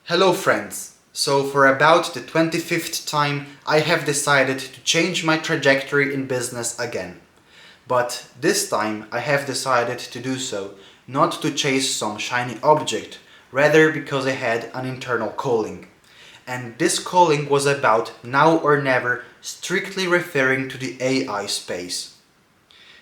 Hello friends! So for about the 25th time I have decided to change my trajectory in business again. But this time I have decided to do so not to chase some shiny object, rather because I had an internal calling. And this calling was about now or never, strictly referring to the AI space.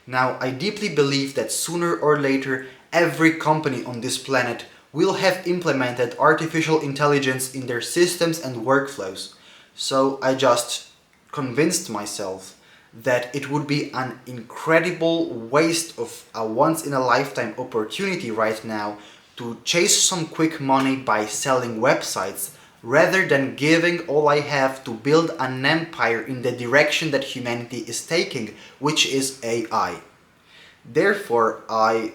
Now, I deeply believe that sooner or later every company on this planet will have implemented artificial intelligence in their systems and workflows. So I just convinced myself that it would be an incredible waste of a once-in-a-lifetime opportunity right now to chase some quick money by selling websites rather than giving all I have to build an empire in the direction that humanity is taking, which is AI. Therefore, I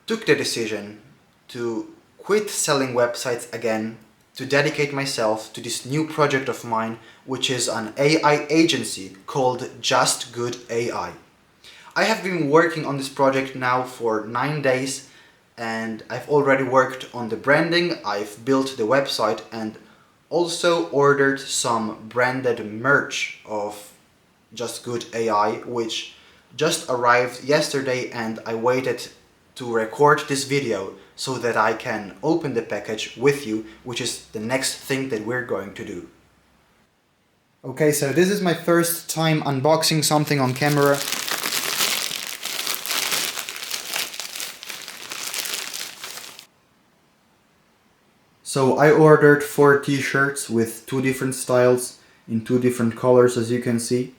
took the decision to quit selling websites again, to dedicate myself to this new project of mine, which is an AI agency called Just Good AI. I have been working on this project now for 9 days, and I've already worked on the branding, I've built the website, and also ordered some branded merch of Just Good AI, which just arrived yesterday, and I waited to record this video so that I can open the package with you, which is the next thing that we're going to do. Okay, so this is my first time unboxing something on camera. So I ordered 4 t-shirts with 2 different styles in 2 different colors, as you can see.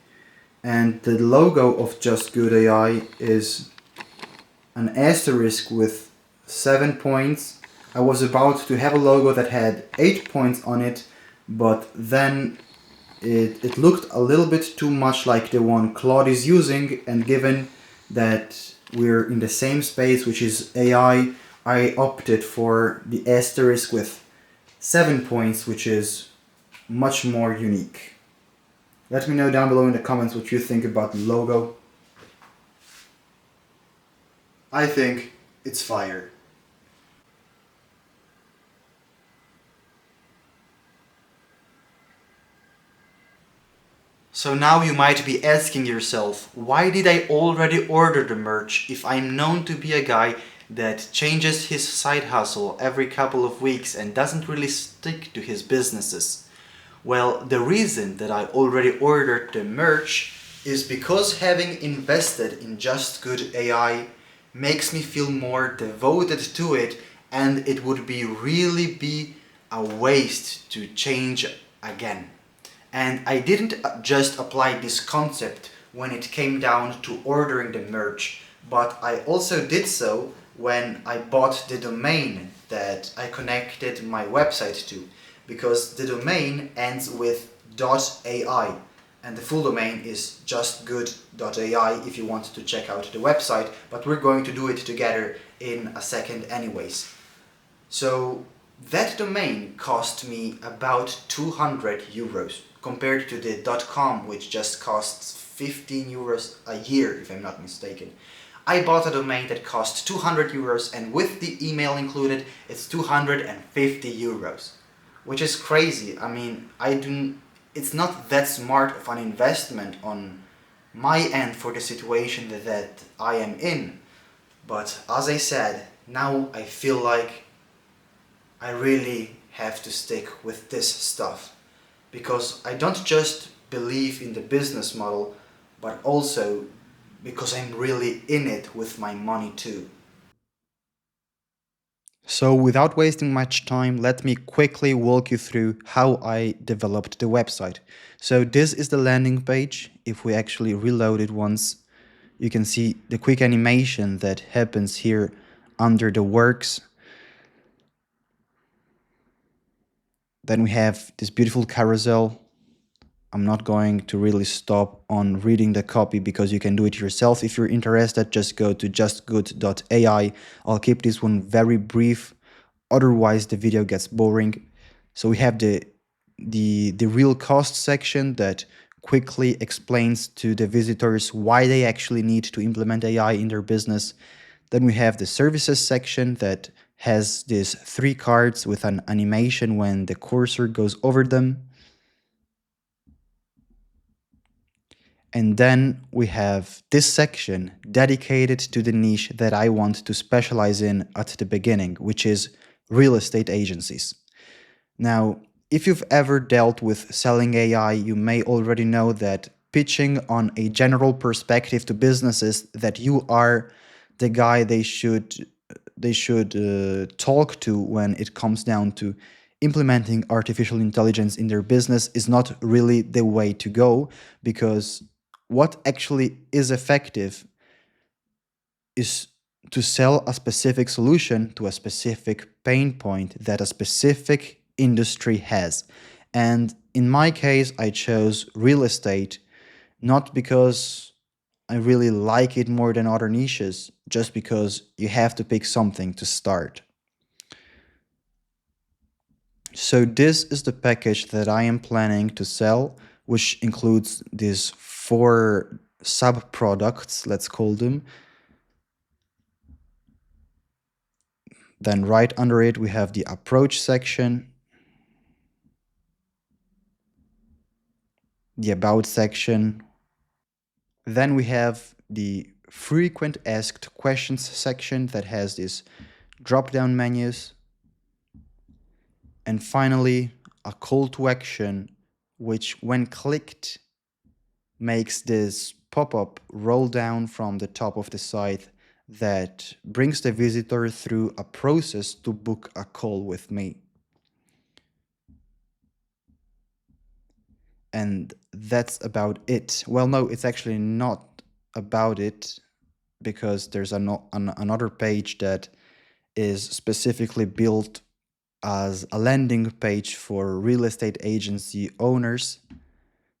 And the logo of Just Good AI is an asterisk with 7 points. I was about to have a logo that had 8 points on it, but then it looked a little bit too much like the one Claude is using, and given that we're in the same space, which is AI, I opted for the asterisk with 7 points, which is much more unique. Let me know down below in the comments what you think about the logo. I think it's fire. So now you might be asking yourself, why did I already order the merch if I'm known to be a guy that changes his side hustle every couple of weeks and doesn't really stick to his businesses? Well, the reason that I already ordered the merch is because having invested in Just Good AI makes me feel more devoted to it, and it would really be a waste to change again. And I didn't just apply this concept when it came down to ordering the merch, but I also did so when I bought the domain that I connected my website to, because the domain ends with .ai, and the full domain is justgood.ai if you want to check out the website, but we're going to do it together in a second anyways. So that domain cost me about 200 euros compared to the .com, which just costs 15 euros a year if I'm not mistaken. I bought a domain that cost 200 euros, and with the email included it's 250 euros, which is crazy. I mean, it's not that smart of an investment on my end for the situation that I am in. But as I said, now I feel like I really have to stick with this stuff, because I don't just believe in the business model, but also because I'm really in it with my money too. So without wasting much time, let me quickly walk you through how I developed the website. So this is the landing page. If we actually reload it once, you can see the quick animation that happens here under the works. Then we have this beautiful carousel. I'm not going to really stop on reading the copy because you can do it yourself. If you're interested, just go to justgood.ai. I'll keep this one very brief, otherwise the video gets boring. So we have the real cost section that quickly explains to the visitors why they actually need to implement AI in their business. Then we have the services section that has these three cards with an animation when the cursor goes over them. And then we have this section dedicated to the niche that I want to specialize in at the beginning, which is real estate agencies. Now, if you've ever dealt with selling AI, you may already know that pitching on a general perspective to businesses that you are the guy they should talk to when it comes down to implementing artificial intelligence in their business is not really the way to go, because what actually is effective is to sell a specific solution to a specific pain point that a specific industry has. And in my case, I chose real estate not because I really like it more than other niches, just because you have to pick something to start. So this is the package that I am planning to sell, which includes these 4 sub products, let's call them. Then right under it, we have the approach section, the about section. Then we have the frequent asked questions section that has these drop-down menus. And finally, a call to action, which when clicked makes this pop-up roll down from the top of the site that brings the visitor through a process to book a call with me. And that's about it. Well, no, it's actually not about it, because there's another page that is specifically built as a landing page for real estate agency owners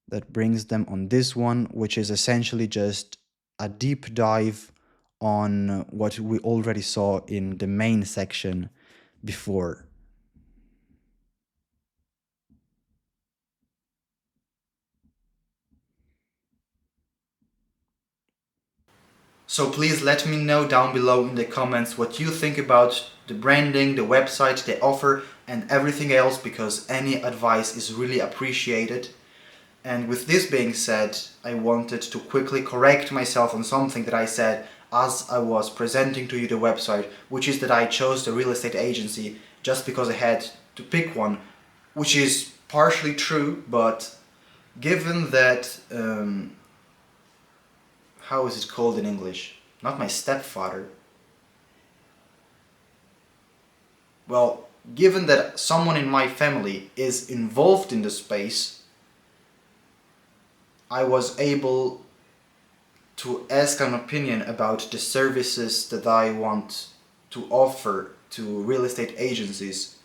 that brings them on this one, which is essentially just a deep dive on what we already saw in the main section before. So please let me know down below in the comments what you think about the branding, the website, the offer, and everything else, because any advice is really appreciated. And with this being said, I wanted to quickly correct myself on something that I said as I was presenting to you the website, which is that I chose the real estate agency just because I had to pick one, which is partially true, but given that how is it called in English? Not my stepfather. Well, given that someone in my family is involved in the space, I was able to ask an opinion about the services that I want to offer to real estate agencies.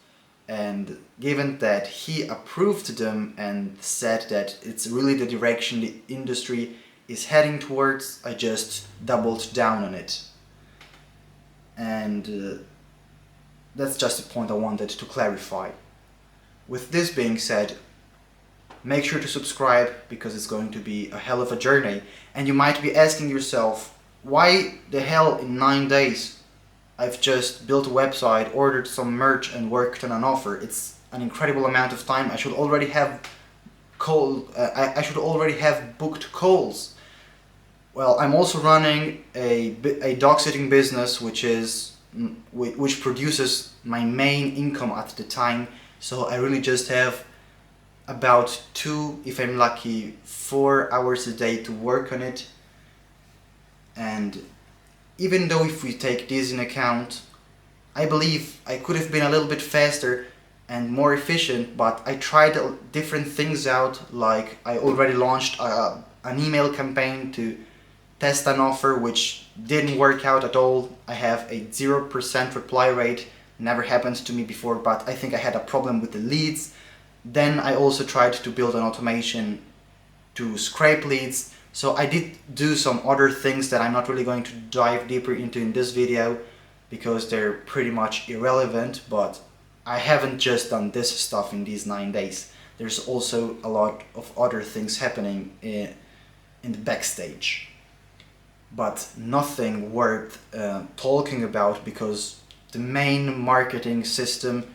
And given that he approved them and said that it's really the direction the industry is heading towards, I just doubled down on it. And that's just a point I wanted to clarify. With this being said, make sure to subscribe, because it's going to be a hell of a journey. And you might be asking yourself, why the hell in 9 days? I've just built a website, ordered some merch, and worked on an offer. It's an incredible amount of time. I should already have I should already have booked calls. Well, I'm also running a dog sitting business, which produces my main income at the time. So I really just have about 2, if I'm lucky, 4 hours a day to work on it. And even though if we take this in account, I believe I could have been a little bit faster and more efficient, but I tried different things out. Like I already launched an email campaign to test an offer, which didn't work out at all. I have a 0% reply rate. Never happened to me before, but I think I had a problem with the leads. Then I also tried to build an automation to scrape leads. So I did do some other things that I'm not really going to dive deeper into in this video, because they're pretty much irrelevant, but I haven't just done this stuff in these 9 days. There's also a lot of other things happening in the backstage, but nothing worth talking about, because The main marketing system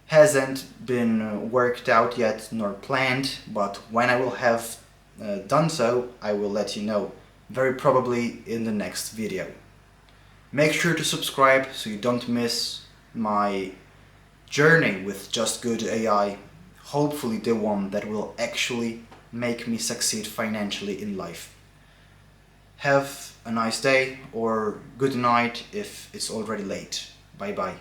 hasn't been worked out yet nor planned, but when I will have done so, I will let you know, very probably in the next video. Make sure to subscribe so you don't miss my journey with Just Good AI, hopefully the one that will actually make me succeed financially in life. Have a nice day or good night if it's already late. Bye bye.